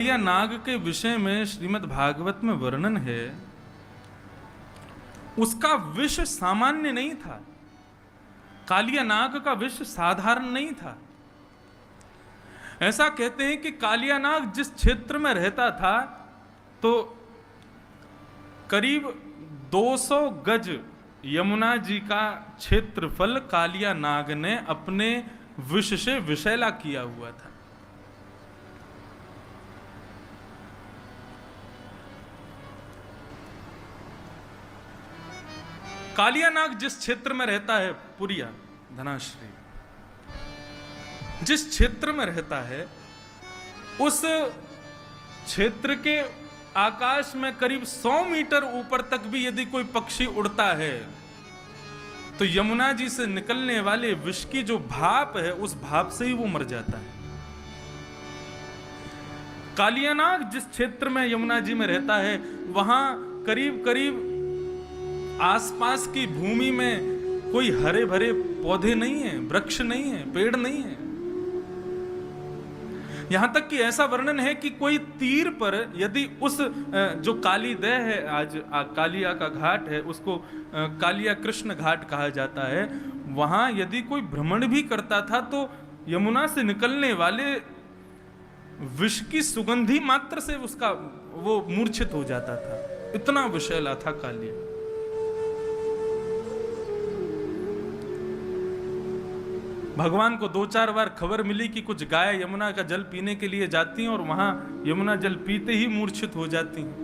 कालिया नाग के विषय में श्रीमद् भागवत में वर्णन है, उसका विष सामान्य नहीं था। कालिया नाग का विष साधारण नहीं था। ऐसा कहते हैं कि कालिया नाग जिस क्षेत्र में रहता था तो करीब 200 गज यमुना जी का क्षेत्रफल कालिया नाग ने अपने विष से विषैला किया हुआ था। कालिया नाग जिस क्षेत्र में रहता है, पुरिया धनाश्री, जिस क्षेत्र में रहता है उस क्षेत्र के आकाश में करीब 100 मीटर ऊपर तक भी यदि कोई पक्षी उड़ता है तो यमुना जी से निकलने वाले विष की जो भाप है उस भाप से ही वो मर जाता है। कालिया नाग जिस क्षेत्र में यमुना जी में रहता है वहां करीब करीब आसपास की भूमि में कोई हरे भरे पौधे नहीं है, वृक्ष नहीं है, पेड़ नहीं है। यहां तक कि ऐसा वर्णन है कि कोई तीर पर यदि उस जो काली दह है, आज कालिया का घाट है, उसको कालिया कृष्ण घाट कहा जाता है, वहां यदि कोई भ्रमण भी करता था तो यमुना से निकलने वाले विष की सुगंधी मात्र से उसका वो मूर्छित हो जाता था। इतना विषैला था कालिया। भगवान को 2-4 बार खबर मिली कि कुछ गाय यमुना का जल पीने के लिए जाती हैं और वहां यमुना जल पीते ही मूर्छित हो जाती हैं।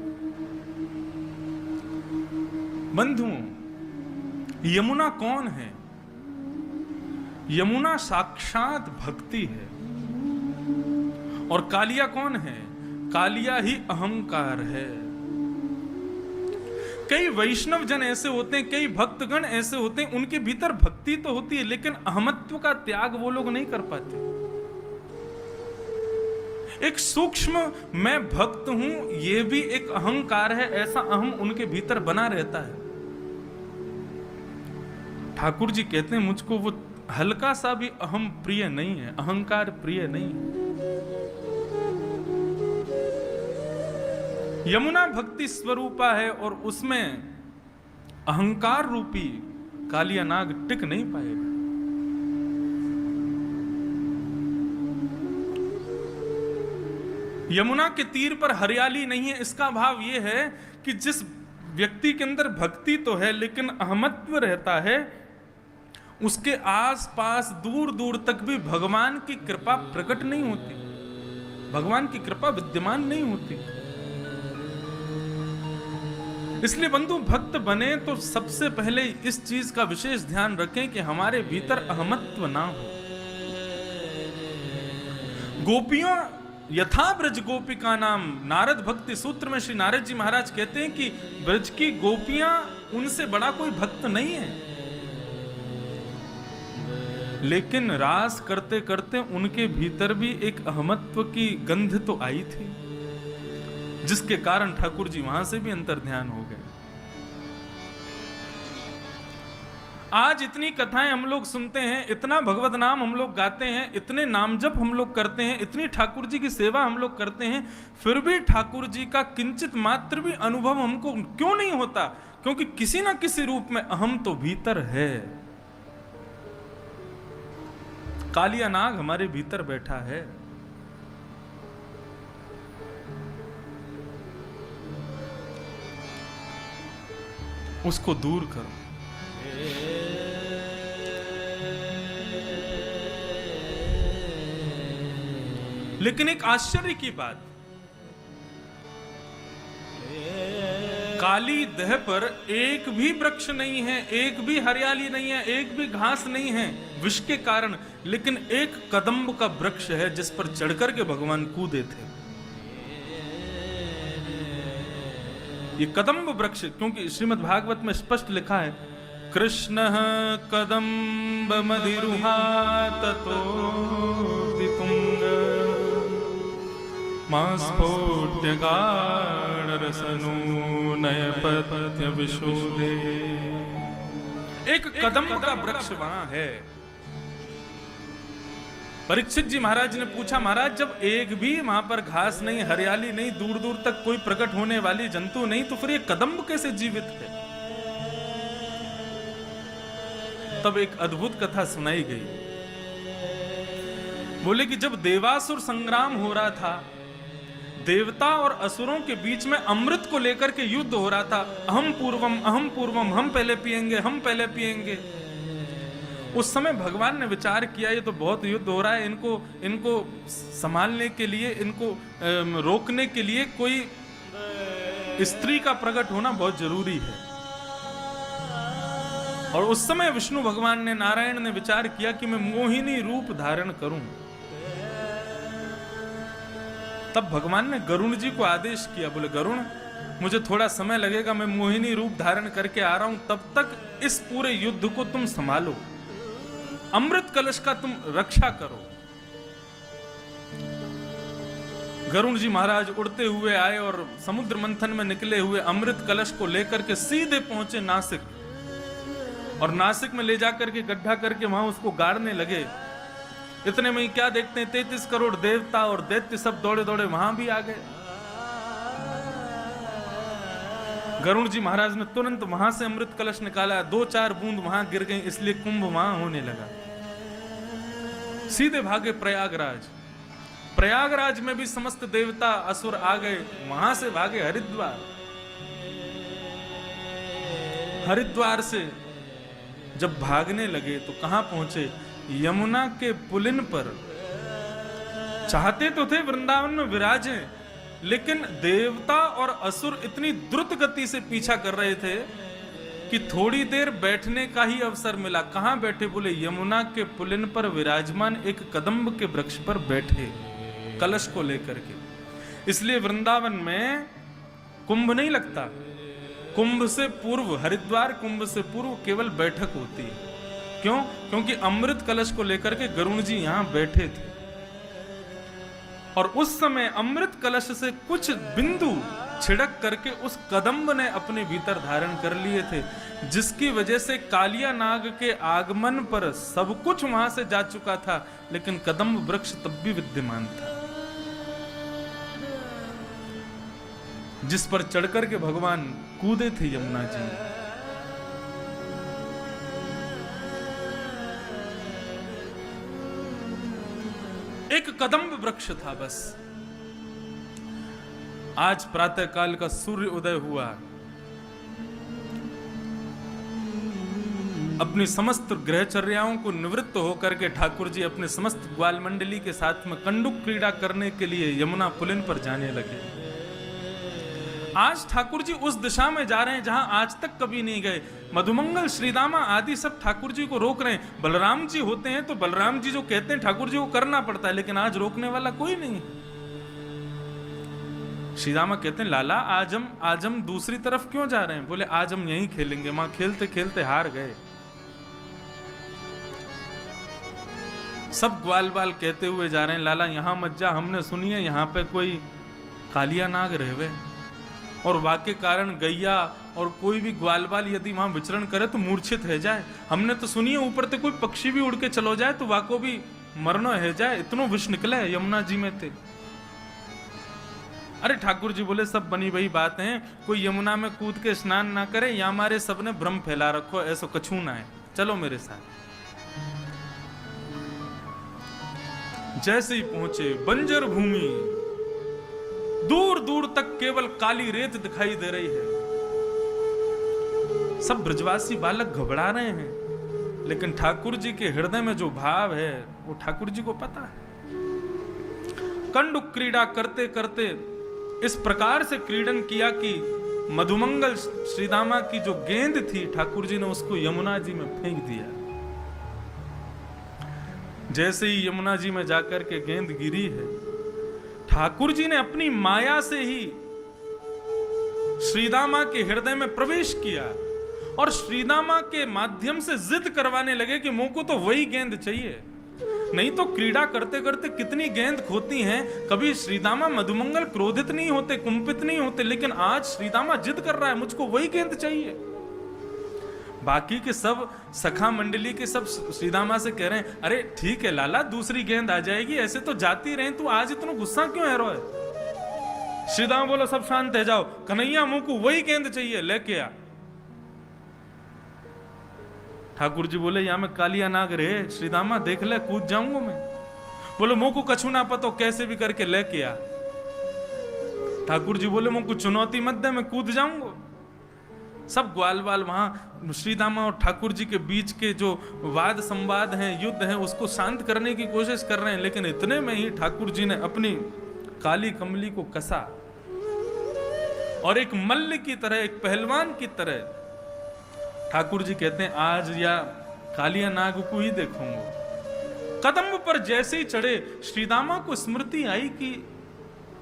बंधुओं, यमुना कौन है? यमुना साक्षात भक्ति है। और कालिया कौन है? कालिया ही अहंकार है। कई वैष्णव जन ऐसे होते हैं, कई भक्तगण ऐसे होते हैं, उनके भीतर भक्ति तो होती है लेकिन अहमत्व का त्याग वो लोग नहीं कर पाते। एक सूक्ष्म मैं भक्त हूं, यह भी एक अहंकार है, ऐसा अहम उनके भीतर बना रहता है। ठाकुर जी कहते हैं मुझको वो हल्का सा भी अहम प्रिय नहीं है, अहंकार प्रिय नहीं है। यमुना भक्ति स्वरूपा है और उसमें अहंकार रूपी कालिया नाग टिक नहीं पाएगा। यमुना के तीर पर हरियाली नहीं है, इसका भाव यह है कि जिस व्यक्ति के अंदर भक्ति तो है लेकिन अहमत्व रहता है, उसके आसपास दूर दूर तक भी भगवान की कृपा प्रकट नहीं होती, भगवान की कृपा विद्यमान नहीं होती। इसलिए बंधु, भक्त बने तो सबसे पहले इस चीज का विशेष ध्यान रखें कि हमारे भीतर अहमत्व ना हो। गोपियों यथा ब्रज गोपिका नाम, नारद भक्ति सूत्र में श्री नारद जी महाराज कहते हैं कि ब्रज की गोपियां उनसे बड़ा कोई भक्त नहीं है। लेकिन रास करते करते उनके भीतर भी एक अहमत्व की गंध तो आई थी, जिसके कारण ठाकुर जी वहां से भी अंतर ध्यान हो गए। आज इतनी कथाएं हम लोग सुनते हैं, इतना भगवत नाम हम लोग गाते हैं, इतने नाम जप हम लोग करते हैं, इतनी ठाकुर जी की सेवा हम लोग करते हैं, फिर भी ठाकुर जी का किंचित मात्र भी अनुभव हमको क्यों नहीं होता? क्योंकि किसी ना किसी रूप में अहम तो भीतर है। कालिया नाग हमारे भीतर बैठा है। उसको दूर करो। लेकिन एक आश्चर्य की बात, काली दह पर एक भी वृक्ष नहीं है, एक भी हरियाली नहीं है, एक भी घास नहीं है विष के कारण, लेकिन एक कदम्ब का वृक्ष है जिस पर चढ़कर के भगवान कूदे थे। ये कदम्ब वृक्ष, क्योंकि श्रीमद् भागवत में स्पष्ट लिखा है, कृष्ण कदम्ब मदिरुहा ततो दितुंग मास्फोट्य गाढ़ रसनु नयपत्य विशोधे। एक कदम्ब का वृक्ष वहां है परीक्षित जी महाराज ने पूछा, महाराज जब एक भी वहां पर घास नहीं, हरियाली नहीं, दूर दूर तक कोई प्रकट होने वाली जंतु नहीं, तो फिर ये कदम्ब कैसे जीवित है? तब एक अद्भुत कथा सुनाई गई। बोले कि जब देवासुर संग्राम हो रहा था, देवता और असुरों के बीच में अमृत को लेकर के युद्ध हो रहा था, अहम पूर्वम, हम पहले पिएंगे, हम पहले पिएंगे। उस समय भगवान ने विचार किया ये तो बहुत युद्ध हो रहा है, इनको संभालने के लिए, इनको रोकने के लिए कोई स्त्री का प्रकट होना बहुत जरूरी है। और उस समय विष्णु भगवान ने, नारायण ने विचार किया कि मैं मोहिनी रूप धारण करूं। तब भगवान ने गरुण जी को आदेश किया, बोले गरुण मुझे थोड़ा समय लगेगा, मैं मोहिनी रूप धारण करके आ रहा हूं, तब तक इस पूरे युद्ध को तुम संभालो, अमृत कलश का तुम रक्षा करो। गरुण जी महाराज उड़ते हुए आए और समुद्र मंथन में निकले हुए अमृत कलश को लेकर के सीधे पहुंचे नासिक, और नासिक में ले जाकर के गड्ढा करके वहां उसको गाड़ने लगे। इतने में ही क्या देखते हैं, 33 करोड़ देवता और दैत्य सब दौड़े दौड़े वहां भी आ गए। गरुण जी महाराज ने तुरंत वहां से अमृत कलश निकाला, 2-4 बूंद वहां गिर गई, इसलिए कुंभ वहां होने लगा। सीधे भागे प्रयागराज। प्रयागराज में भी समस्त देवता असुर आ गए, वहां से भागे हरिद्वार। हरिद्वार से जब भागने लगे तो कहां पहुंचे, यमुना के पुलिन पर। चाहते तो थे वृंदावन में विराजे, लेकिन देवता और असुर इतनी द्रुत गति से पीछा कर रहे थे कि थोड़ी देर बैठने का ही अवसर मिला। कहां बैठे, बोले यमुना के पुलिन पर विराजमान एक कदम्ब के वृक्ष पर बैठे, कलश को लेकर के। इसलिए वृंदावन में कुंभ नहीं लगता, कुंभ से पूर्व, हरिद्वार कुंभ से पूर्व केवल बैठक होती है। क्यों? क्योंकि अमृत कलश को लेकर के गरुण जी यहां बैठे थे, और उस समय अमृत कलश से कुछ बिंदु छिड़क करके उस कदम्ब ने अपने भीतर धारण कर लिए थे, जिसकी वजह से कालिया नाग के आगमन पर सब कुछ वहां से जा चुका था, लेकिन कदम्ब वृक्ष तब भी विद्यमान था, जिस पर चढ़कर के भगवान कूदे थे यमुना जी। एक कदम्ब वृक्ष था बस। आज प्रातः काल का सूर्य उदय हुआ, अपनी समस्त ग्रहचर्याओं को निवृत्त होकर के ठाकुर जी अपने समस्त ग्वाल मंडली के साथ में कंडुक क्रीड़ा करने के लिए यमुना पुलिन पर जाने लगे। आज ठाकुर जी उस दिशा में जा रहे हैं जहां आज तक कभी नहीं गए। मधुमंगल, श्रीदामा आदि सब ठाकुर जी को रोक रहे हैं। बलराम जी होते हैं तो बलराम जी जो कहते हैं ठाकुर जी को करना पड़ता है, लेकिन आज रोकने वाला कोई नहीं। श्रीदामा कहते हैं लाला आज हम दूसरी तरफ क्यों जा रहे हैं? बोले आज हम यहीं खेलेंगे। मां खेलते खेलते हार गए। सब ग्वाल बाल कहते हुए जा रहे हैं लाला यहां मत जा, हमने सुनी है यहां पे कोई कालिया नाग रहवे, और वाक्य कारण गैया और कोई भी ग्वाल बाल यदि वहां विचरण करे तो मूर्छित है जाए। हमने तो सुनी है ऊपर से कोई पक्षी भी उड़ के चलो जाए तो वाको भी मरनो है जाए, इतनो विष निकले है यमुना जी में थे। अरे ठाकुर जी बोले सब बनी वही बात है, कोई यमुना में कूद के स्नान ना करे, या हमारे सबने भ्रम फैला रखो, ऐसा कछू ना है, चलो मेरे साथ। जैसे ही पहुंचे बंजर भूमि, दूर दूर तक केवल काली रेत दिखाई दे रही है। सब ब्रजवासी बालक घबरा रहे हैं, लेकिन ठाकुर जी के हृदय में जो भाव है वो ठाकुर जी को पता है। कंडुक क्रीड़ा करते करते इस प्रकार से क्रीडन किया कि मधुमंगल श्रीदामा की जो गेंद थी ठाकुर जी ने उसको यमुना जी में फेंक दिया। जैसे ही यमुना जी में जाकर के गेंद गिरी है, ठाकुर जी ने अपनी माया से ही श्रीदामा के हृदय में प्रवेश किया और श्रीदामा के माध्यम से जिद करवाने लगे कि मुझको तो वही गेंद चाहिए। नहीं तो क्रीड़ा करते करते कितनी गेंद खोती हैं, कभी श्रीदामा मधुमंगल क्रोधित नहीं होते, कुंपित नहीं होते, लेकिन आज श्रीदामा जिद कर रहा है मुझको वही गेंद चाहिए। बाकी के सब सखा मंडली के सब श्रीदामा से कह रहे हैं, अरे ठीक है लाला, दूसरी गेंद आ जाएगी, ऐसे तो जाती रहे, तू आज इतना गुस्सा क्यों है रोए? श्रीदामा बोलो सब शांत है जाओ, कन्हैया मुंह को वही गेंद चाहिए, लेके आ। ठाकुर जी बोले यहां में कालिया नाग रहे, श्रीदामा देख ले, कूद जाऊंगा मैं। बोले मुंह को कछु ना पतो, कैसे भी करके लेके आ। ठाकुर जी बोले मुंह को चुनौती मत दे, मैं कूद जाऊंगा। सब ग्वाल बाल वहां श्रीदामा और ठाकुर जी के बीच के जो वाद संवाद हैं, युद्ध है, उसको शांत करने की कोशिश कर रहे हैं, लेकिन इतने में ही ठाकुर जी ने अपनी काली कमली को कसा और एक मल्ल की तरह, एक पहलवान की तरह ठाकुर जी कहते हैं आज या कालिया नाग को ही देखूंगा। कदम पर जैसे ही चढ़े, श्रीदामा को स्मृति आई कि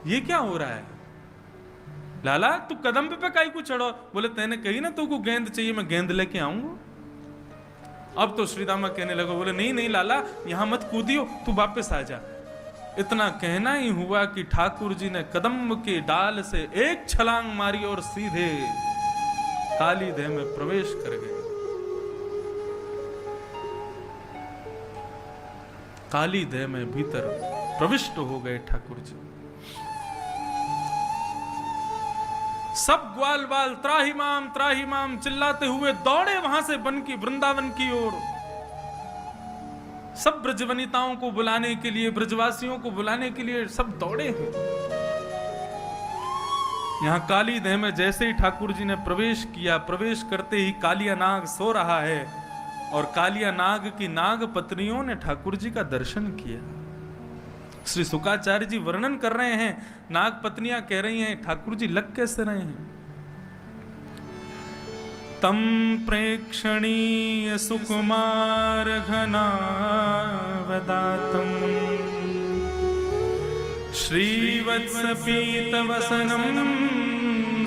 ये क्या हो रहा है? लाला तू कदम पे काई को चढ़ो? बोले तेने कही ना तू को गेंद चाहिए, मैं गेंद लेके आऊंगा। अब तो श्रीदामा कहने लगा, बोले नहीं नहीं लाला, यहां मत कूदियो, तू वापस आ जा। इतना कहना ही हुआ कि ठाकुर जी ने कदम के डाल से एक छलांग मारी और सीधे काली देह में प्रवेश कर गए। काली देह में भीतर प्रविष्ट हो गए ठाकुर जी। सब ग्वाल बाल त्राहिमाम चिल्लाते हुए दौड़े वहां से बन की वृंदावन की ओर। सब ब्रजवनिताओं को बुलाने के लिए, ब्रजवासियों को बुलाने के लिए सब दौड़े हैं। यहां काली देह में जैसे ही ठाकुर जी ने प्रवेश किया, प्रवेश करते ही कालिया नाग सो रहा है और कालिया नाग की नाग पत्नियों ने ठाकुर जी का दर्शन किया। श्री शुकाचार्य जी वर्णन कर रहे हैं, नाग पत्नियां कह रही हैं ठाकुर जी लग कैसे रहे हैं। तम प्रेक्षणीय सुकुमार घना वदातम श्रीवत्स पीत वसनम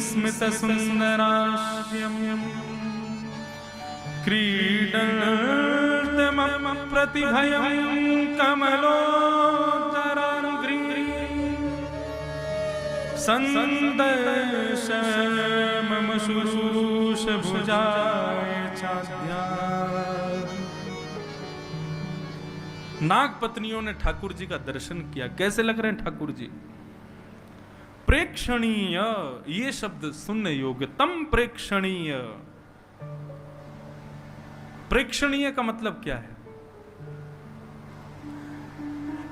स्मित सुंदराश्यम क्रीडनर्तम प्रतिभयं कमलोदरांग्री संदर्श मम शुश्रूष भुजाय चाद्या। नाग पत्नियों ने ठाकुर जी का दर्शन किया। कैसे लग रहे हैं ठाकुर जी? प्रेक्षणीय, ये शब्द सुनने योग्य। तम प्रेक्षणीय, प्रेक्षणीय का मतलब क्या है?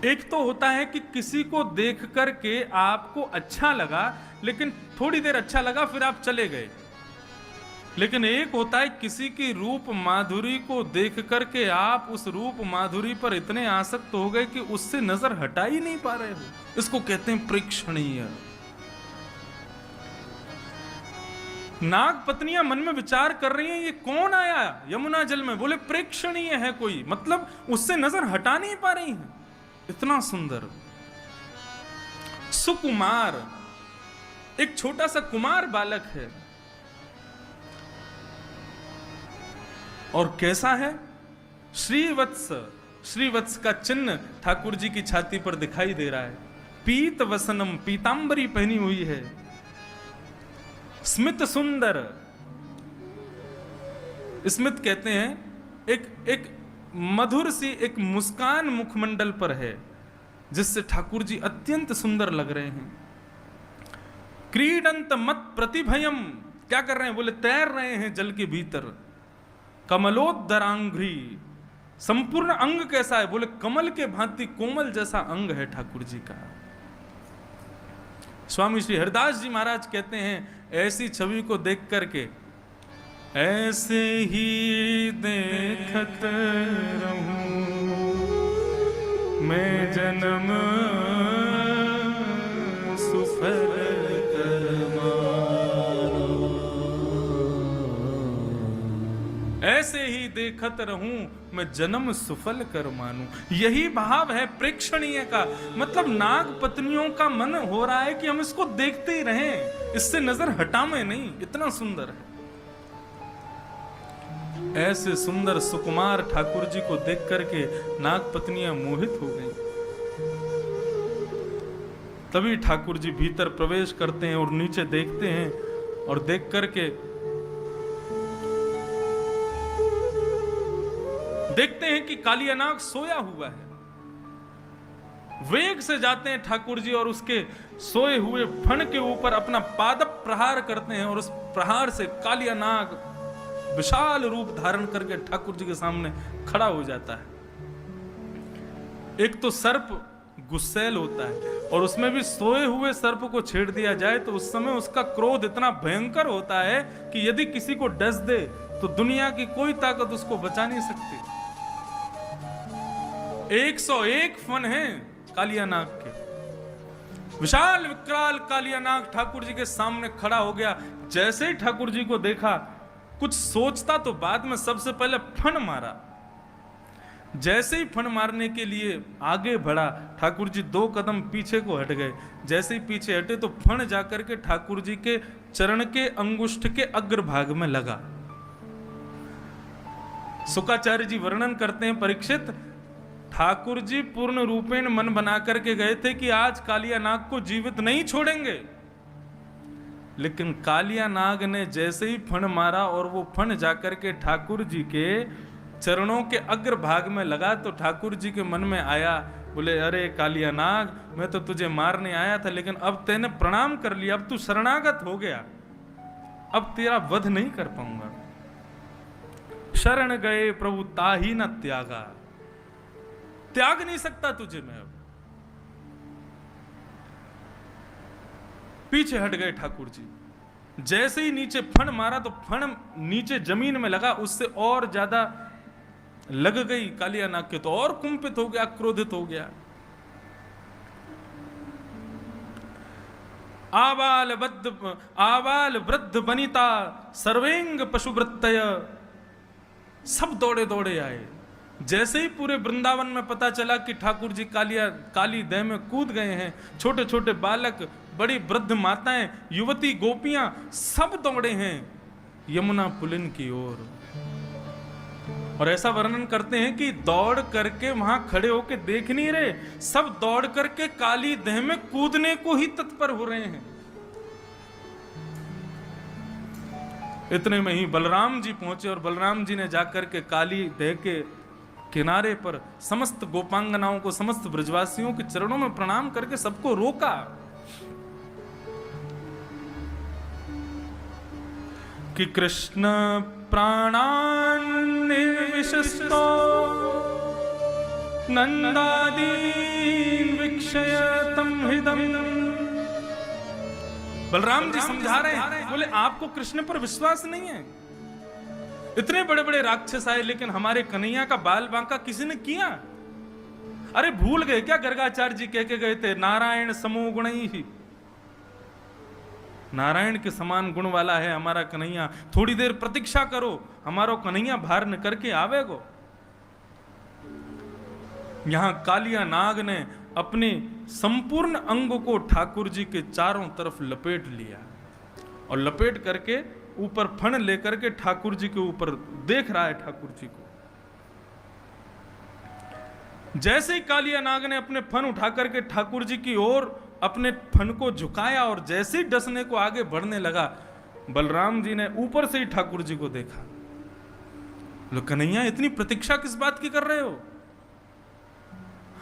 एक तो होता है कि किसी को देख करके आपको अच्छा लगा, लेकिन थोड़ी देर अच्छा लगा फिर आप चले गए। लेकिन एक होता है किसी की रूप माधुरी को देख करके आप उस रूप माधुरी पर इतने आसक्त हो गए कि उससे नजर हटा ही नहीं पा रहे हो। इसको कहते हैं प्रेक्षणीय। नाग पत्नियां मन में विचार कर रही हैं, ये कौन आया यमुना जल में? बोले प्रेक्षणीय है कोई, मतलब उससे नजर हटा नहीं पा रही हैं, इतना सुंदर। सुकुमार, एक छोटा सा कुमार बालक है। और कैसा है? श्रीवत्स, श्रीवत्स का चिन्ह ठाकुर जी की छाती पर दिखाई दे रहा है। पीत वसनम, पीतांबरी पहनी हुई है। स्मित सुंदर, स्मित कहते हैं एक मधुर सी एक मुस्कान मुखमंडल पर है, जिससे ठाकुर जी अत्यंत सुंदर लग रहे हैं। क्रीडंत मत प्रतिभयम, क्या कर रहे हैं? बोले तैर रहे हैं जल के भीतर। कमलोदरांघ्री, संपूर्ण अंग कैसा है? बोले कमल के भांति कोमल जैसा अंग है ठाकुर जी का। स्वामी श्री हरिदास जी महाराज कहते हैं, ऐसी छवि को देख करके ऐसे ही देखत रहूं मैं जन्म सुफल कर मानो। ऐसे ही देखत रहूं मैं जन्म सुफल कर मानूं। यही भाव है प्रेक्षणीय का। मतलब नाग पत्नियों का मन हो रहा है कि हम इसको देखते ही रहें, इससे नजर हटावे नहीं, इतना सुंदर है। ऐसे सुंदर सुकुमार ठाकुर जी को देख करके नाग पत्नियां मोहित हो गई। तभी ठाकुर जी भीतर प्रवेश करते हैं और नीचे देखते हैं और देख करके देखते हैं कि कालिया नाग सोया हुआ है। वेग से जाते हैं ठाकुर जी और उसके सोए हुए फण के ऊपर अपना पादप प्रहार करते हैं और उस प्रहार से कालिया नाग विशाल रूप धारण करके ठाकुर जी के सामने खड़ा हो जाता है। एक तो सर्प गुस्सैल होता है और उसमें भी सोए हुए सर्प को छेड़ दिया जाए तो उस समय उसका क्रोध इतना भयंकर होता है कि यदि किसी को डस दे तो दुनिया की कोई ताकत उसको बचा नहीं सकती। 101 फन हैं कालिया नाग के। विशाल विकराल कालिया नाग ठाकुर जी के सामने खड़ा हो गया। जैसे ही ठाकुर जी को देखा, कुछ सोचता तो बाद में सबसे पहले फन मारा। जैसे ही फन मारने के लिए आगे बढ़ा, ठाकुर जी 2 कदम पीछे को हट गए। जैसे ही पीछे हटे तो फन जाकर के ठाकुर जी के चरण के अंगुष्ठ के अग्रभाग में लगा। शुकाचार्य जी वर्णन करते हैं, परीक्षित, ठाकुर जी पूर्ण रूपेण मन बना करके गए थे कि आज कालिया नाग को जीवित नहीं छोड़ेंगे, लेकिन कालिया नाग ने जैसे ही फण मारा और वो फण जाकर के ठाकुर जी के चरणों के अग्रभाग में लगा तो ठाकुर जी के मन में आया, बोले अरे कालिया नाग, मैं तो तुझे मारने आया था, लेकिन अब तेने प्रणाम कर लिया, अब तू शरणागत हो गया, अब तेरा वध नहीं कर पाऊंगा। शरण गए प्रभु ताही न त्यागा, त्याग नहीं सकता तुझे मैं अब। पीछे हट गए ठाकुर जी। जैसे ही नीचे फण मारा तो फण नीचे जमीन में लगा, उससे और ज्यादा लग गई कालिया नाग के, तो और कुंपित हो गया, क्रोधित हो गया। आबाल वृद्ध बनिता सर्वेंग पशुवृत्तय, सब दौड़े दौड़े आए। जैसे ही पूरे वृंदावन में पता चला कि ठाकुर जी काली देह में कूद गए हैं, छोटे छोटे बालक, बड़ी वृद्ध माताएं, युवती, गोपियां सब दौड़े हैं यमुना पुलिन की ओर। और ऐसा वर्णन करते हैं कि दौड़ करके वहां खड़े होके देख नहीं रहे, सब दौड़ करके काली देह में कूदने को ही तत्पर हो रहे हैं। इतने में ही बलराम जी पहुंचे और बलराम जी ने जाकर के काली देह के किनारे पर समस्त गोपांगनाओं को, समस्त ब्रजवासियों के चरणों में प्रणाम करके सबको रोका। कि कृष्ण प्राणान् निर्विशस्तो नंदादीन वीक्षय तं हृदम। बलराम जी समझा रहे हैं, बोले आपको कृष्ण पर विश्वास नहीं है। इतने बड़े बड़े राक्षस आए लेकिन हमारे कन्हैया का बाल बांका किसी ने किया? अरे भूल गए क्या गर्गाचार्य जी कह के गए थे, नारायण समो गुणैः, नारायण के समान गुण वाला है हमारा कन्हैया, थोड़ी देर प्रतीक्षा करो, हमारो कन्हैया भार न करके आवेगो। यहां कालिया नाग ने अपने संपूर्ण अंग को ठाकुर जी के चारों तरफ लपेट लिया और लपेट करके ऊपर फण लेकर के ठाकुर जी के ऊपर देख रहा है ठाकुर जी को। जैसे ही कालिया नाग ने अपने फण उठा करके ठाकुर जी की ओर अपने फण को झुकाया और जैसे ही डसने को आगे बढ़ने लगा, बलराम जी ने ऊपर से ही ठाकुर जी को देखा। लो कन्हैया, इतनी प्रतीक्षा किस बात की कर रहे हो?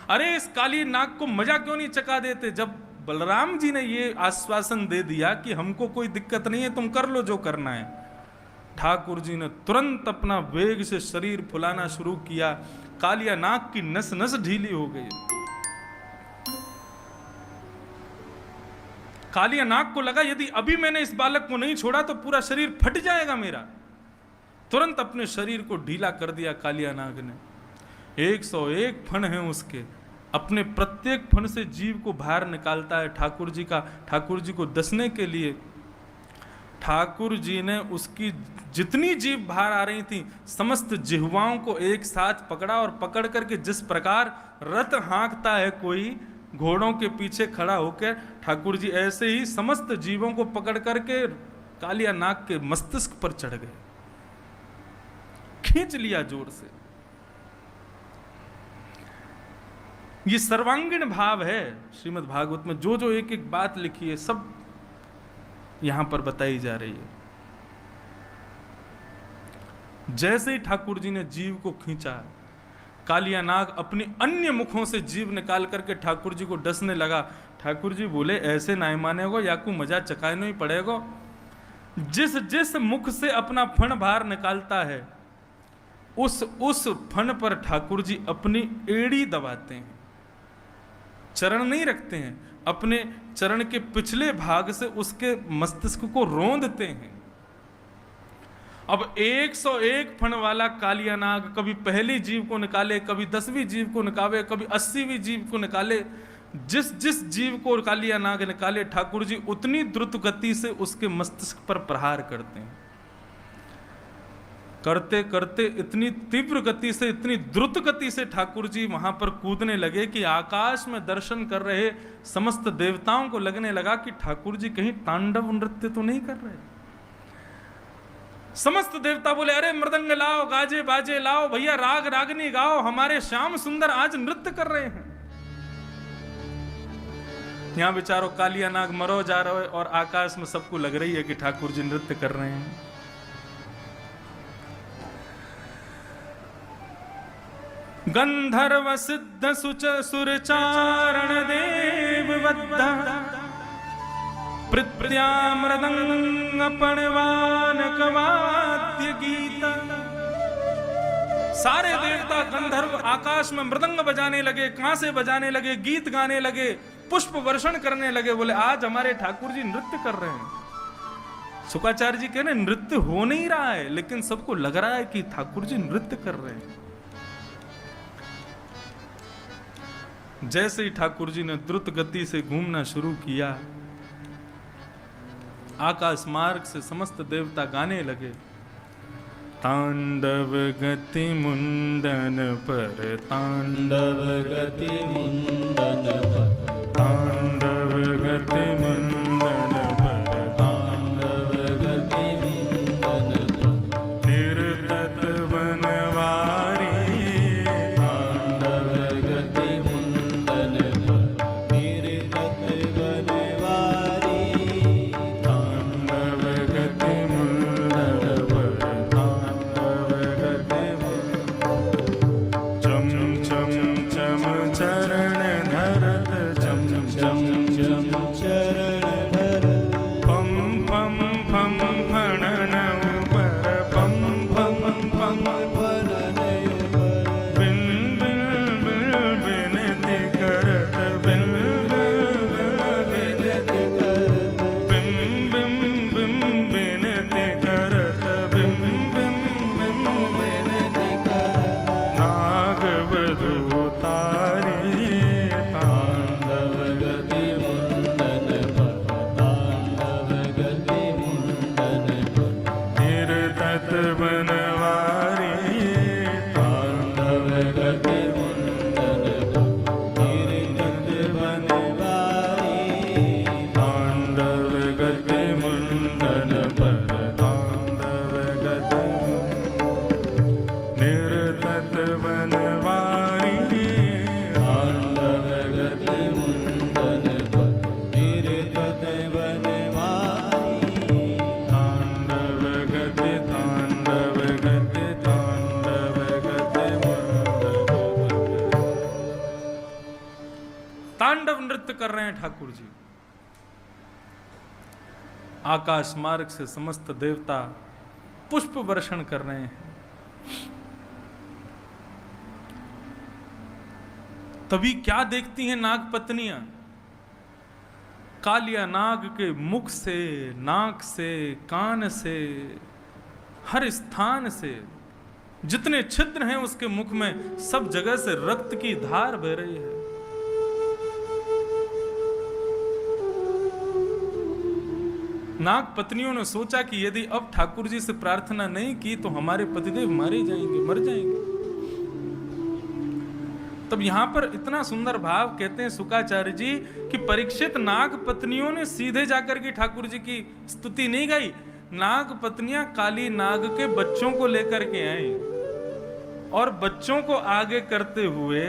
अरे इस काली नाग को मजा क्यों नहीं चका देते? जब बलराम जी ने ये आश्वासन दे दिया कि हमको कोई दिक्कत नहीं है, तुम कर लो जो करना है, ठाकुर जी ने तुरंत अपना वेग से शरीर फुलाना शुरू किया। कालिया नाग की नस नस ढीली हो गई। कालिया नाग को लगा यदि अभी मैंने इस बालक को नहीं छोड़ा तो पूरा शरीर फट जाएगा मेरा। तुरंत अपने शरीर को ढीला कर दिया कालिया नाग ने। 101 फण हैं उसके, अपने प्रत्येक फण से जीव को बाहर निकालता है ठाकुर जी का। ठाकुर जी को डसने के लिए ठाकुर जी ने उसकी जितनी जीव बाहर आ रही थी समस्त जिह्वाओं को एक साथ पकड़ा और पकड़ करके जिस प्रकार रथ हाँकता है कोई घोड़ों के पीछे खड़ा होकर, ठाकुर जी ऐसे ही समस्त जीवों को पकड़ करके कालिया नाग के मस्तिष्क पर चढ़ गए, खींच लिया जोर से। ये सर्वांगीण भाव है श्रीमद् भागवत में। जो जो एक एक बात लिखी है सब यहां पर बताई जा रही है। जैसे ही ठाकुर जी ने जीव को खींचा, कालिया नाग अपनी अन्य मुखों से जीभ निकाल करके ठाकुर जी को डसने लगा। ठाकुर जी बोले ऐसे ना मानेगो, या को मजा चकाने ही पड़ेगो। जिस जिस मुख से अपना फण बाहर निकालता है उस फण पर ठाकुर जी अपनी एड़ी दबाते हैं, चरण नहीं रखते हैं, अपने चरण के पिछले भाग से उसके मस्तिष्क को रोंदते हैं। अब 101 फण वाला कालिया नाग कभी पहली जीव को निकाले, कभी 10वीं जीव को निकाले, कभी 80वीं जीव को निकाले। जिस जिस जीव को कालिया नाग निकाले ठाकुर जी उतनी द्रुत गति से उसके मस्तिष्क पर प्रहार करते हैं। करते करते इतनी तीव्र गति से, इतनी द्रुत गति से ठाकुर जी वहां पर कूदने लगे कि आकाश में दर्शन कर रहे समस्त देवताओं को लगने लगा कि ठाकुर जी कहीं तांडव नृत्य तो नहीं कर रहे। समस्त देवता बोले अरे मृदंग लाओ, गाजे बाजे लाओ, भैया राग रागनी गाओ, हमारे श्याम सुंदर आज नृत्य कर रहे हैं। यहां बेचारो कालिया नाग मरो जा रहे है और आकाश में सबको लग रही है कि ठाकुर जी नृत्य कर रहे हैं। गंधर्व सिद्ध सुच सुरचारण देव बद्धा प्रत्या मृदंग पणवान कवाद्य गीता। सारे देवता गंधर्व आकाश में मृदंग बजाने लगे, कांसे बजाने लगे, गीत गाने लगे, पुष्प वर्षण करने लगे। बोले आज हमारे ठाकुर जी नृत्य कर रहे हैं। शुक्राचार्य जी कह रहे नृत्य हो नहीं रहा है, लेकिन सबको लग रहा है कि ठाकुर जी नृत्य कर रहे हैं। जैसे ही ठाकुर जी ने द्रुत गति से घूमना शुरू किया, आकाश मार्ग से समस्त देवता गाने लगे। तांडव गति मुंडन पर, तांडव गति मुंडन पर, तांडव गति मुंडन पर, तांडव गति मुंडन पर, तीर्थत बनवारी, तांडव गति मुंडन पर, तीर्थत बनवारी, तांडव गति मुंडन पर, तांडव गति चम चम चम चरण धरत, चम चम चम चरण धरत, पम पम पम फणन ऊपर, पम पम पम फणन ऊपर, बिन बिन बिन बिनती करत, बिन बिन बिनती करत, बिन बिन बिन बिनती करत, बिन बिन बिन बिनती करत, नाग बधू तारी, तांडव गति मुंडन पर, तांडव गति मुंडन पर, तीर्थत बनवारी, तांडव गति मुंडन पर, तीर्थत बनवारी, तांडव गति मुंडन पर, तांडव गति तीर्थत बनवारी, तांडव गति मुंडन पर, तीर्थत बनवारी, तांडव गति, तांडव गति, तांडव गति मुंडन पर। तांडव नृत्य कर रहे हैं ठाकुर जी। आकाश मार्ग से समस्त देवता पुष्प वर्षण कर रहे हैं। तभी क्या देखती हैं नाग पत्नियां? कालिया नाग के मुख से, नाक से, कान से, हर स्थान से जितने छिद्र हैं उसके मुख में, सब जगह से रक्त की धार बह रही है। नाग पत्नियों ने सोचा कि यदि अब ठाकुर जी से प्रार्थना नहीं की तो हमारे पतिदेव मारे जाएंगे, मर जाएंगे। तब यहां पर इतना सुंदर भाव कहते हैं शुक्राचार्य जी कि परीक्षित नाग पत्नियों ने सीधे जाकर के ठाकुर जी की स्तुति नहीं गाई। नाग पत्नियां काली नाग के बच्चों को लेकर के आई और बच्चों को आगे करते हुए,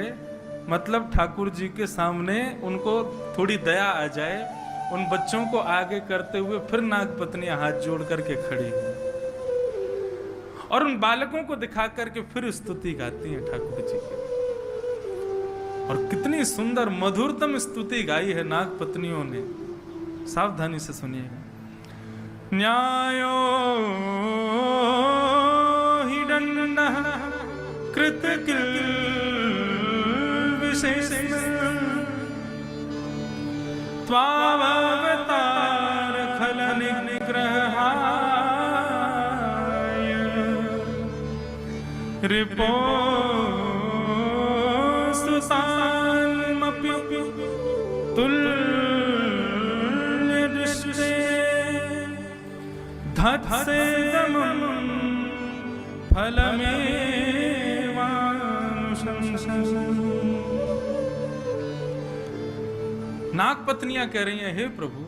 मतलब ठाकुर जी के सामने उनको थोड़ी दया आ जाए, उन बच्चों को आगे करते हुए फिर नाग पत्नियां हाथ जोड़ करके खड़ी और उन बालकों को दिखा करके फिर स्तुति गाती हैं ठाकुर जी की। और कितनी सुंदर मधुरतम स्तुति गाई है नाग पत्नियों ने, सावधानी से सुनिएगा। न्यायो हि दण्डः कृतकिल विशेषेण त्वावतार खल निग्रहाय रिपो सुतान्मपि तुल्यदृष्टे धत्सेदमं फलमेवानुशंसन्। नाग पत्नियां कह रही हैं, हे प्रभु,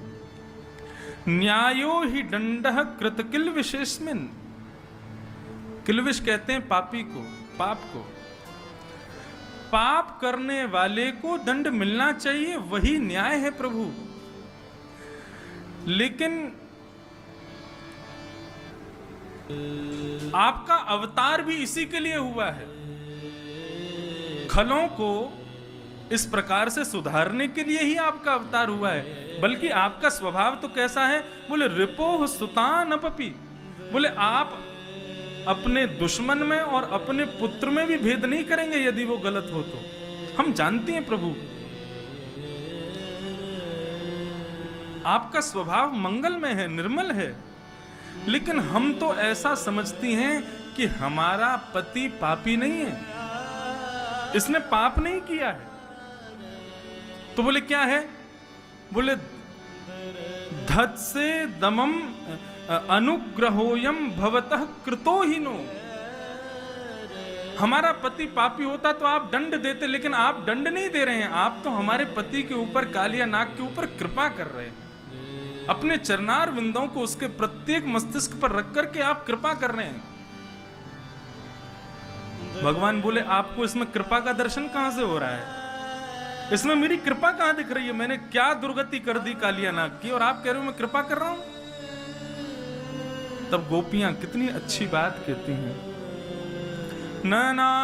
न्यायो ही दंडः कृत किल विशेषमिन। किलविश कहते हैं पापी को, पाप को। पाप करने वाले को दंड मिलना चाहिए, वही न्याय है प्रभु। लेकिन आपका अवतार भी इसी के लिए हुआ है, खलों को इस प्रकार से सुधारने के लिए ही आपका अवतार हुआ है। बल्कि आपका स्वभाव तो कैसा है, बोले रिपोह सुतान अपपि, बोले आप अपने दुश्मन में और अपने पुत्र में भी भेद नहीं करेंगे यदि वो गलत हो तो। हम जानते हैं प्रभु आपका स्वभाव मंगलमय है, निर्मल है, लेकिन हम तो ऐसा समझती हैं कि हमारा पति पापी नहीं है, इसने पाप नहीं किया है। तो बोले क्या है, बोले धत्से दमम अनुग्रहोयम भवतः कृतो हीनो। हमारा पति पापी होता तो आप दंड देते, लेकिन आप दंड नहीं दे रहे हैं, आप तो हमारे पति के ऊपर, कालिया नाग के ऊपर कृपा कर रहे हैं। अपने चरणार विंदों को उसके प्रत्येक मस्तिष्क पर रख करके आप कृपा कर रहे हैं। भगवान बोले आपको इसमें कृपा का दर्शन कहां से हो रहा है, इसमें मेरी कृपा कहां दिख रही है? मैंने क्या दुर्गति कर दी कालिया नाग की और आप कह रहे हो मैं कृपा कर रहा हूं? तब गोपियां कितनी अच्छी बात कहती हैं, ननाकपृष्ठं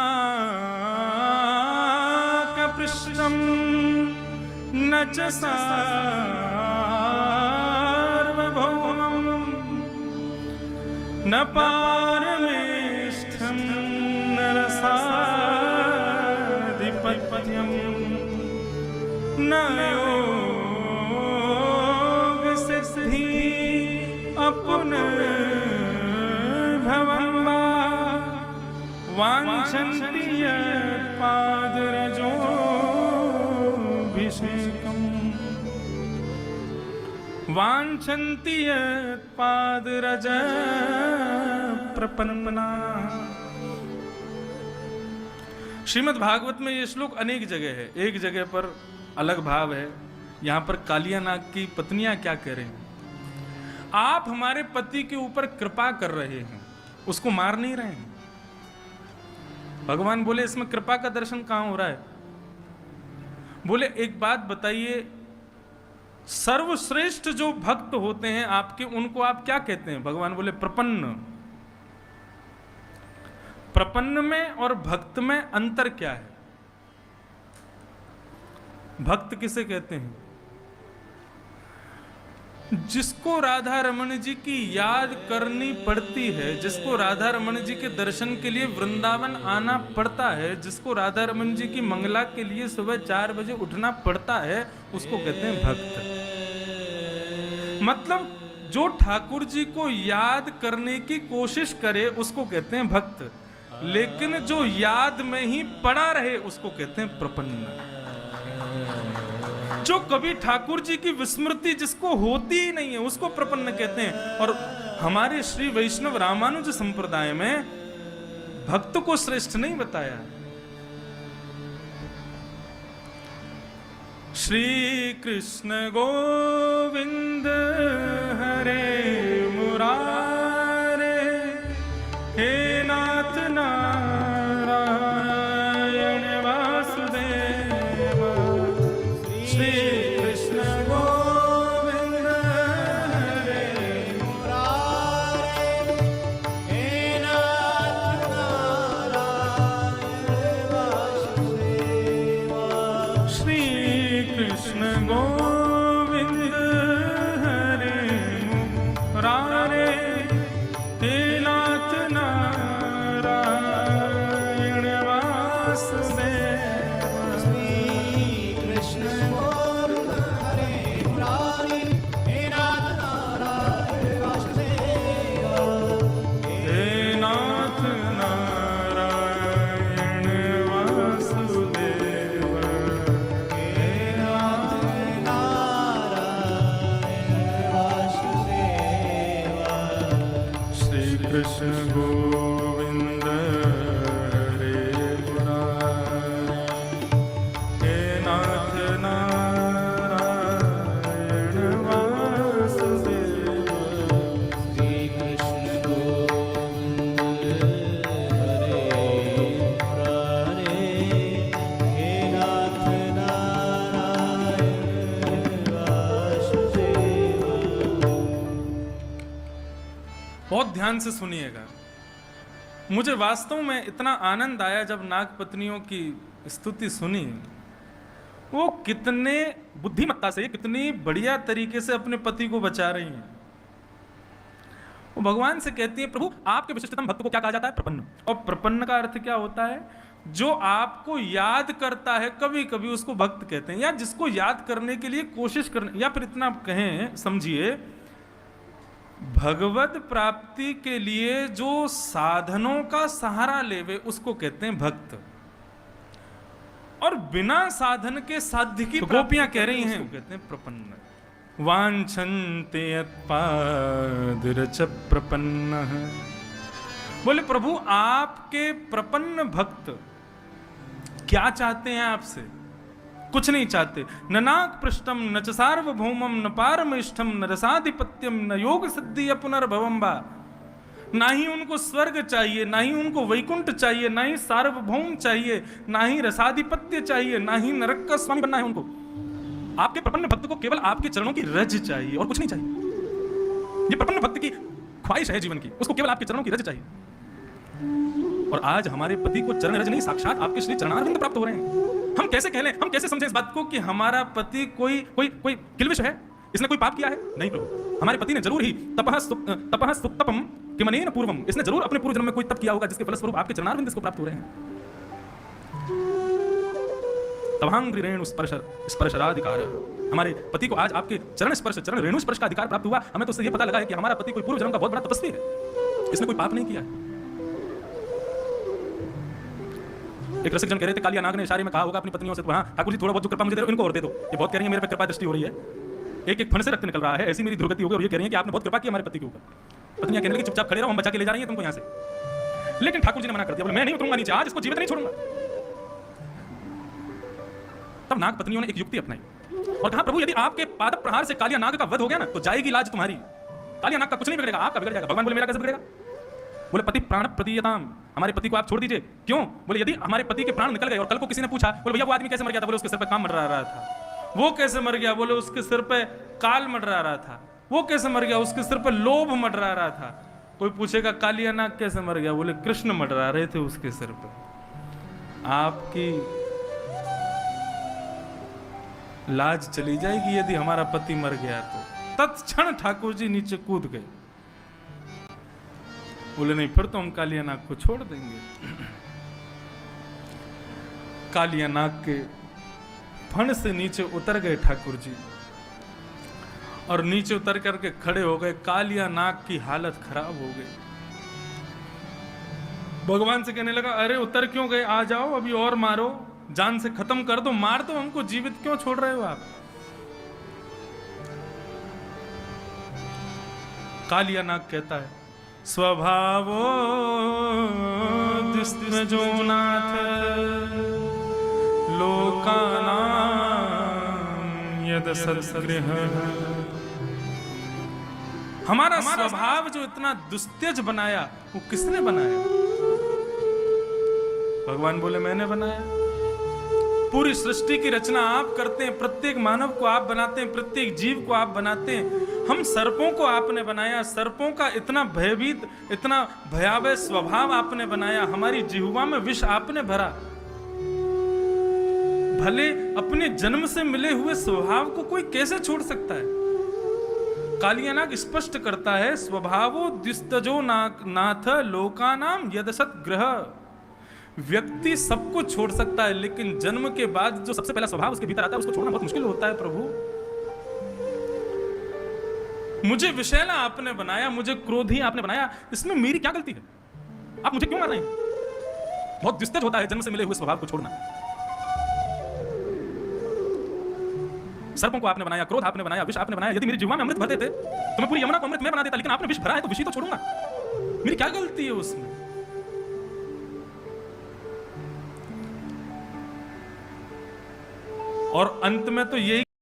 न च सार्वभौमं न पारमेष्ठं न रसाधिपत्यं न योगसिद्धि अपुनर्भवं वा वाञ्छन्ति यत्पादरजोऽभिषेकम् वाञ्छन्ति यत्पादरज प्रपन्ना। श्रीमद् भागवत में ये श्लोक अनेक जगह है, एक जगह पर अलग भाव है। यहां पर कालिया नाग की पत्नियां क्या कह रही हैं, आप हमारे पति के ऊपर कृपा कर रहे हैं, उसको मार नहीं रहे हैं। भगवान बोले इसमें कृपा का दर्शन कहां हो रहा है? बोले एक बात बताइए, सर्वश्रेष्ठ जो भक्त होते हैं आपके, उनको आप क्या कहते हैं? भगवान बोले प्रपन्न। प्रपन्न में और भक्त में अंतर क्या है? भक्त किसे कहते हैं? जिसको राधा रमन जी की याद करनी पड़ती है, जिसको राधा रमन जी के दर्शन के लिए वृंदावन आना पड़ता है, जिसको राधा रमन जी की मंगला के लिए सुबह 4 बजे उठना पड़ता है, उसको कहते हैं भक्त। मतलब जो ठाकुर जी को याद करने की कोशिश करे उसको कहते हैं भक्त, लेकिन जो याद में ही पड़ा रहे उसको कहते हैं प्रपन्न। जो कभी ठाकुर जी की विस्मृति जिसको होती ही नहीं है उसको प्रपन्न कहते हैं। और हमारे श्री वैष्णव रामानुज संप्रदाय में भक्त को श्रेष्ठ नहीं बताया। श्री कृष्ण गोविंद हरे मुरारे, हे नाथ नारायण वासुदेव। श्री कृष्ण गोविंद हरे मुरारे, हे नाथ नारायण वासुदेव। कृष्ण गोविंद हरे मुरारी, हे नाथ नारायण वासुदेव। श्री कृष्ण गोविंद हरे मुरारे, हे नाथ नारायण वासुदेव। बहुत ध्यान से सुनिएगा। मुझे वास्तव में इतना आनंद आया जब नाग पत्नियों की स्तुति सुनी। वो कितने बुद्धिमत्ता से, कितनी बढ़िया तरीके से अपने पति को बचा रही हैं। वो भगवान से कहती हैं, प्रभु आपके विशिष्टतम भक्त को क्या कहा जाता है? प्रपन्न। और प्रपन्न का अर्थ क्या होता है? जो आपको याद करता है, कभी कभी उसको भक्त कहते हैं, या जिसको याद करने के लिए कोशिश करने, या फिर इतना कहें, समझिए, भगवत प्राप्ति के लिए जो साधनों का सहारा लेवे उसको कहते हैं भक्त। और बिना साधन के साध्य की गोपियां कह रही हैं, कहते हैं प्रपन्न। वांछन्ते यत्पादरच प्रपन्न। बोले प्रभु आपके प्रपन्न भक्त क्या चाहते हैं आपसे? कुछ नहीं चाहते। न नाग पृष्ठम न च सार्वभौमम न पारमेष्ठम न रसाधिपत्यम न योग सिद्धि पुनर्भवम बा। ना ही उनको स्वर्ग चाहिए, ना ही उनको वैकुंठ चाहिए, ना ही सार्वभौम चाहिए, ना ही रसाधिपत्य चाहिए, ना ही नरक का स्वामी बनना है उनको। आपके प्रपन्न भक्त को केवल आपके चरणों की रज चाहिए और कुछ नहीं चाहिए। ये प्रपन्न भक्त की ख्वाहिश है जीवन की, उसको केवल आपके चरणों की रज चाहिए। और आज हमारे पति को चरण रज नहीं, साक्षात आपके श्री चरणारविंद प्राप्त हो रहे हैं। हम कैसे कह लें, हम कैसे समझें इस बात को कि हमारा पति कोई कोई कोई किल्विश है, इसने कोई पाप किया है? नहीं प्रभु, हमारे पति ने जरूर ही तपः सुतपम किमनेन पूर्वम, इसने जरूर अपने पूर्व जन्म में कोई तप किया होगा जिसके फलस्वरूप आपके चरणारविंद इसको प्राप्त हो रहे हैं। तवांग रेणु स्पर्शराधिकार, हमारे पति को आज आपके चरण स्पर्श, चरण रेणु स्पर्श का अधिकार प्राप्त हुआ। हमें तो उससे यह पता लगा है कि हमारा पति कोई पूर्व जन्म का बहुत बड़ा तपस्वी है, इसने कोई पाप नहीं किया है। एक रसिक जन कह रहे थे, कालिया नाग ने इशारे में कहा होगा अपनी पत्नियों से, हाँ ठाकुर जी थोड़ा बहुत जो कृपा मुझे दे दो, इनको और दे दो। ये बहुत कह रही है मेरे पे कृपा दृष्टि हो रही है, एक एक फन से रक्त निकल रहा है, ऐसी मेरी दुर्गति हो गई। और ये कह रही है कि आपने बहुत कृपा की हमारे पति के ऊपर। पत्नियां कहने लगी चुपचाप खड़े रहो, हम बचा के ले जा रही हैं तुमको यहाँ से। लेकिन ठाकुर जी ने मना कर दिया, बोले मैं नहीं उतरूंगा नीचे, आज इसको जीवित नहीं छोड़ूंगा। तब नाग पत्नियों ने एक युक्ति अपनाई और कहा, प्रभु यदि आपके पाद प्रहार से कालिया नाग का वध हो गया ना तो जाएगी लाज तुम्हारी। कालिया नाग का कुछ नहीं बिगड़ेगा, आपका बिगड़ जाएगा। भगवान बोले मेरा कैसे बिगड़ेगा? बोले पति प्राण प्रदीयताम, हमारे पति को आप छोड़ दीजिए। क्यों? बोले यदि हमारे पति के प्राण निकल गए और कल को किसी ने पूछा, बोले भैया वो आदमी कैसे मर गया था? बोले उसके सिर पे काम मंडरा रहा था। वो कैसे मर गया? बोले उसके सिर पे काल मंडरा रहा था। वो कैसे मर गया? उसके सिर पे लोभ मंडरा रहा था। कोई पूछेगा कालिया नाग कैसे मर गया? बोले कृष्ण मंडरा रहे थे उसके सिर पे। आपकी लाज चली जाएगी यदि हमारा पति मर गया तो। तत्क्षण ठाकुर जी नीचे कूद गए, बोले नहीं फिर तो हम कालिया नाग को छोड़ देंगे। कालिया नाग के फण से नीचे उतर गए ठाकुर जी और नीचे उतर करके खड़े हो गए। कालिया नाग की हालत खराब हो गई। भगवान से कहने लगा, अरे उतर क्यों गए? आ जाओ, अभी और मारो, जान से खत्म कर दो, मार दो हमको, जीवित क्यों छोड़ रहे हो आप? कालिया नाग कहता है, स्वभावो दुष्टजो नाथ लोकानां यद सद्गृह। हमारा स्वभाव जो इतना दुस्त्यज बनाया वो किसने बनाया? भगवान बोले मैंने बनाया। पूरी सृष्टि की रचना आप करते हैं, प्रत्येक मानव को आप बनाते हैं, प्रत्येक जीव को आप बनाते हैं। हम सर्पों को आपने बनाया, सर्पों का इतना भयभीत, इतना भयावह स्वभाव आपने बनाया, हमारी जिह्वा में विष आपने भरा। भले अपने जन्म से मिले हुए स्वभाव को कोई कैसे छोड़ सकता है? कालिया नाग स्पष्ट करता है, स्वभावो द्विस्तजो नाथ लोकानाम यदसत ग्रह। व्यक्ति सबको छोड़ सकता है, लेकिन जन्म के बाद जो सबसे पहला स्वभाव उसके भीतर आता है उसको छोड़ना बहुत मुश्किल होता है। प्रभु मुझे विषैला आपने बनाया, मुझे क्रोधी आपने बनाया, इसमें मेरी क्या गलती है? आप मुझे क्यों मार रहे हैं? बहुत दुस्तर होता है जन्म से मिले हुए स्वभाव को छोड़ना। सर्पों को आपने बनाया, क्रोध आपने बनाया, विष आपने बनाया। यदि मेरी जीवा में अमृत भरते थे तो मैं पूरी यमुना को अमृत में बना देता, लेकिन आपने विष भरा है तो विष ही तो छोड़ूंगा। मेरी क्या गलती है उसमें? और अंत में तो यही